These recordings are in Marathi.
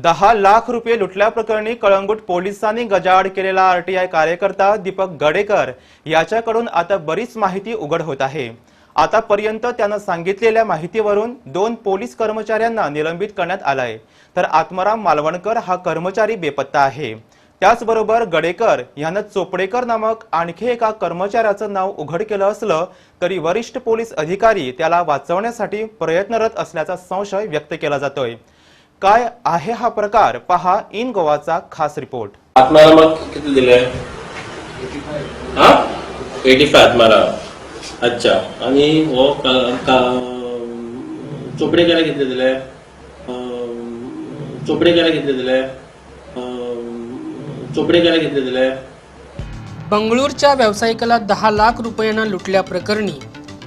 10 लाख रुपये लुटल्याप्रकरणी कळंगूट पोलिसांनी गजाआड केलेला आरटीआय कार्यकर्ता दीपक गडेकर याच्याकडून आता बरीच माहिती उघड होत आहे। आतापर्यंत त्यानं सांगितलेल्या माहितीवरून 2 पोलीस कर्मचाऱ्यांना निलंबित करण्यात आलाय, तर आत्माराम मालवणकर हा कर्मचारी बेपत्ता आहे। त्याचबरोबर गडेकर यानं चोपडेकर नामक आणखी एका कर्मचाऱ्याचं नाव उघड केलं असलं तरी वरिष्ठ पोलीस अधिकारी त्याला वाचवण्यासाठी प्रयत्नरत असल्याचा संशय व्यक्त केला जातोय। काय आहे हा प्रकार, पहा इन गोवाचा खास रिपोर्ट। आत्माराम किती दिले? 85 आत्माराम। अच्छा, आणि हो चोपडेकर किती दिले? चोपडेकर किती दिले? चोपडेकर किती दिले? बंगळूरच्या व्यावसायिकाला 10 लाख रुपयांना लुटल्या प्रकरणी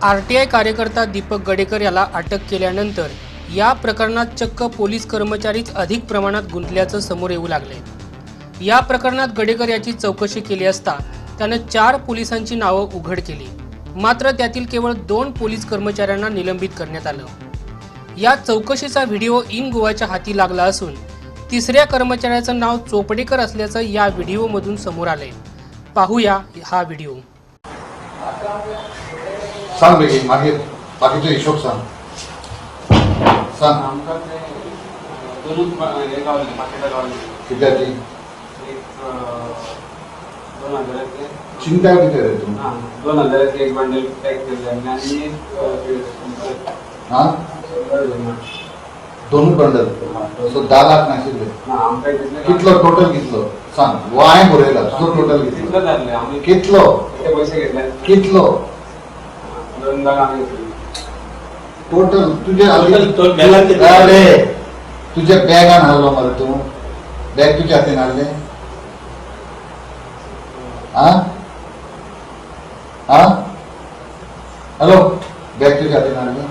आरटीआय कार्यकर्ता दीपक गडेकर याला अटक केल्यानंतर या प्रकरणात चक्क पोलीस कर्मचारीच अधिक प्रमाणात गुंतल्याचं समोर येऊ लागले। या प्रकरणात गडेकर याची चौकशी केली असता त्यानं 4 पोलिसांची नावं उघड केली, मात्र त्यातील केवळ 2 पोलीस कर्मचाऱ्यांना निलंबित करण्यात आलं। या चौकशीचा व्हिडिओ इन गोवाच्या हाती लागला असून 3ऱ्या कर्मचाऱ्याचं नाव चोपडेकर असल्याचं या व्हिडिओमधून समोर आलंय। पाहूया हा व्हिडिओ। सांग बेगी मागे बाकीचा हिशोब सांग। आमकां ते दोनूच हे गावले पाकिटां गावली कित्याची 2000 चिंता किती रे तू? 2000 एक बंडल पॅक केले आणि हां 2 बंडल सो 10 लाख नाशिल्ले। आमकां कितले कितलो टोटल कितलो सांग? वाय बरयला तुजो टोटल कितलो? जाल्ले आमी कितलो कितले पैसे घेतले? कितलो 2 लाख आमी टोटल तुझे तो बॅगान किती? अरे तुझ्या बॅगान हाडलो मरे तू? बॅग तुझ्या हातीन हाडले? हॅलो, बॅग तुझ्या हातीन हाडले?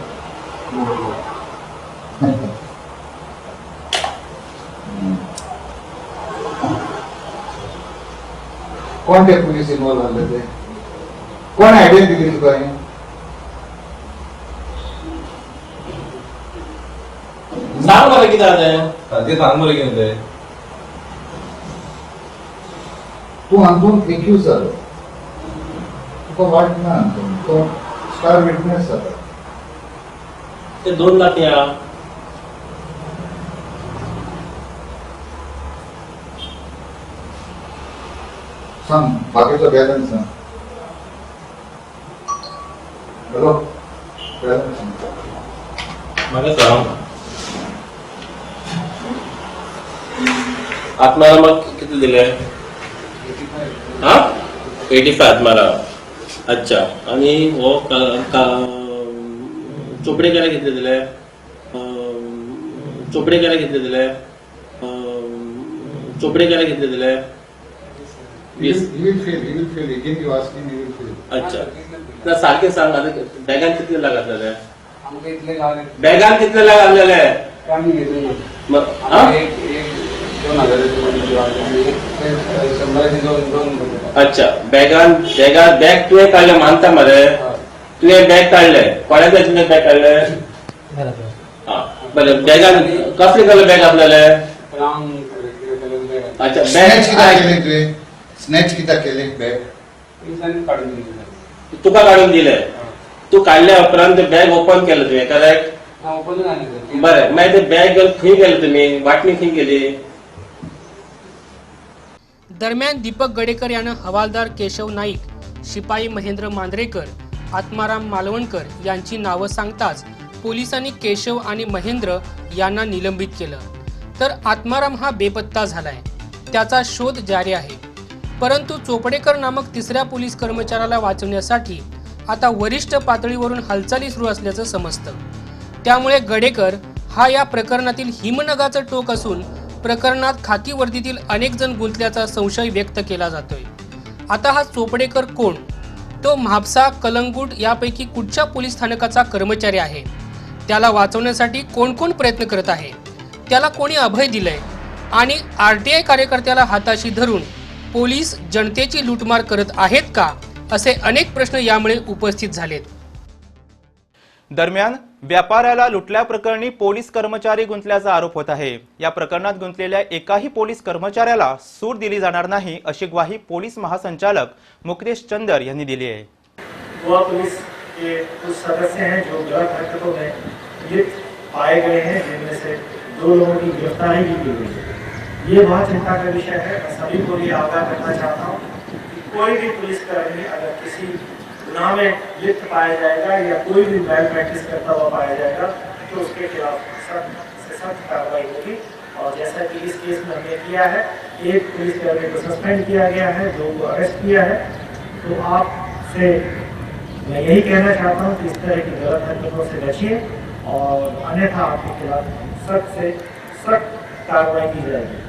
कोण ते पोलीस इन्वॉल्व झाले? ते कोण आयडिया दिली तुका? सांग मला किती आहे ते सांग मरे कितें ते तू हातून एक्यूज जालो, तुका वाट ना हातून तो स्टार विटनेस जाता। ते 2 लाख या सांग बाकीचा बॅलन्स सांग। हॅलो, बॅलन्स सांग मला सांग। आत्माराम किती दिले? 85 आत्माराम। अच्छा, आणि हो चोपडेकर किती दिले? चोपडेकर किती दिले? चोपडेकर किती दिले? He will fail. Again you ask him, he will fail. अच्छा, तर सारखे सांग आता बॅगान किती लाख घातलेले? आमकां इतले गावले बॅगान किती लाख घातलेले? आमी घेतले मग एक 2000 100 अच्छा, बॅग तुवें काढले मानता मरे? तुवें बॅग काढले कोणाचे? तुवें बॅग काढले? बरें, बॅगान कसले कलर बॅग आपल्याले? अच्छा, स्नॅच कित्याक बॅग केले तुवें? स्नॅच कित्याक केले बॅग? काढून दिले तुका काढून दिले? तू काढल्या उपरांत बॅग ओपन केलं तुवें, करेक्ट? ओपन जाले। बरें, मागीर ते बॅग खंय गेले तुमी? वाटणी खंय गेली? दरम्यान दीपक गडेकर यानं हवालदार केशव नाईक, शिपाई महेंद्र मांद्रेकर, आत्माराम मालवणकर यांची नावं सांगताच पोलिसांनी केशव आणि महेंद्र यांना निलंबित केलं, तर आत्माराम हा बेपत्ता झालाय। त्याचा शोध जारी आहे, परंतु चोपडेकर नामक 3ऱ्या पोलीस कर्मचाऱ्याला वाचवण्यासाठी आता वरिष्ठ पातळीवरून हालचाली सुरू असल्याचं समजतं। त्यामुळे गडेकर हा या प्रकरणातील हिमनगाचं टोक असून प्रकरणात खाकी वर्दीतील अनेक जण गुंतल्याचा संशय व्यक्त केला जातोय। आता हा चोपडेकर कोण? तो म्हापसा, कलंगूट यापैकी कुठच्या पोलीस स्थानकाचा कर्मचारी आहे? त्याला वाचवण्यासाठी कोण कोण प्रयत्न करत आहे? त्याला कोणी अभय दिलंय? आणि आरटीआय कार्यकर्त्याला हाताशी धरून पोलीस जनतेची लूटमार करत आहेत का? असे अनेक प्रश्न यामुळे उपस्थित झालेत। दरम्यान व्यापाऱ्याला लुटल्याप्रकरणी पोलीस कर्मचारी गुंतल्याचा आरोप होत आहे। या प्रकरणात गुंतलेल्या एकाही पोलीस कर्मचाऱ्याला सूट दिली जाणार नाही अशी ग्वाही पोलीस महासंचालक मुकेश चंदर यांनी दिली आहे। गोवा पुलिस के कुछ सदस्य हैं जो गलत हरकतों में लिप्त पाए गए हैं, जिनमें से 2 लोगों की गिरफ्तारी भी की गई है। ये बहुत चिंता का विषय है। मैं सभी को ये आगाह करना चाहता हूँ कि कोई भी पुलिसकर्मी अगर किसी गुनाह में लिप्त पाया जाएगा या कोई भी मैल प्रैक्टिस करता हुआ पाया जाएगा तो उसके खिलाफ सख्त से सख्त कार्रवाई होगी। और जैसा कि इस केस में हमने किया है, एक पुलिसकर्मी को सस्पेंड किया गया है, 2 को अरेस्ट किया है। तो आपसे मैं यही कहना चाहता हूँ कि इस तरह की गलत हरकतों से बचिए और अन्यथा आपके खिलाफ सख्त से सख्त कार्रवाई की जाएगी।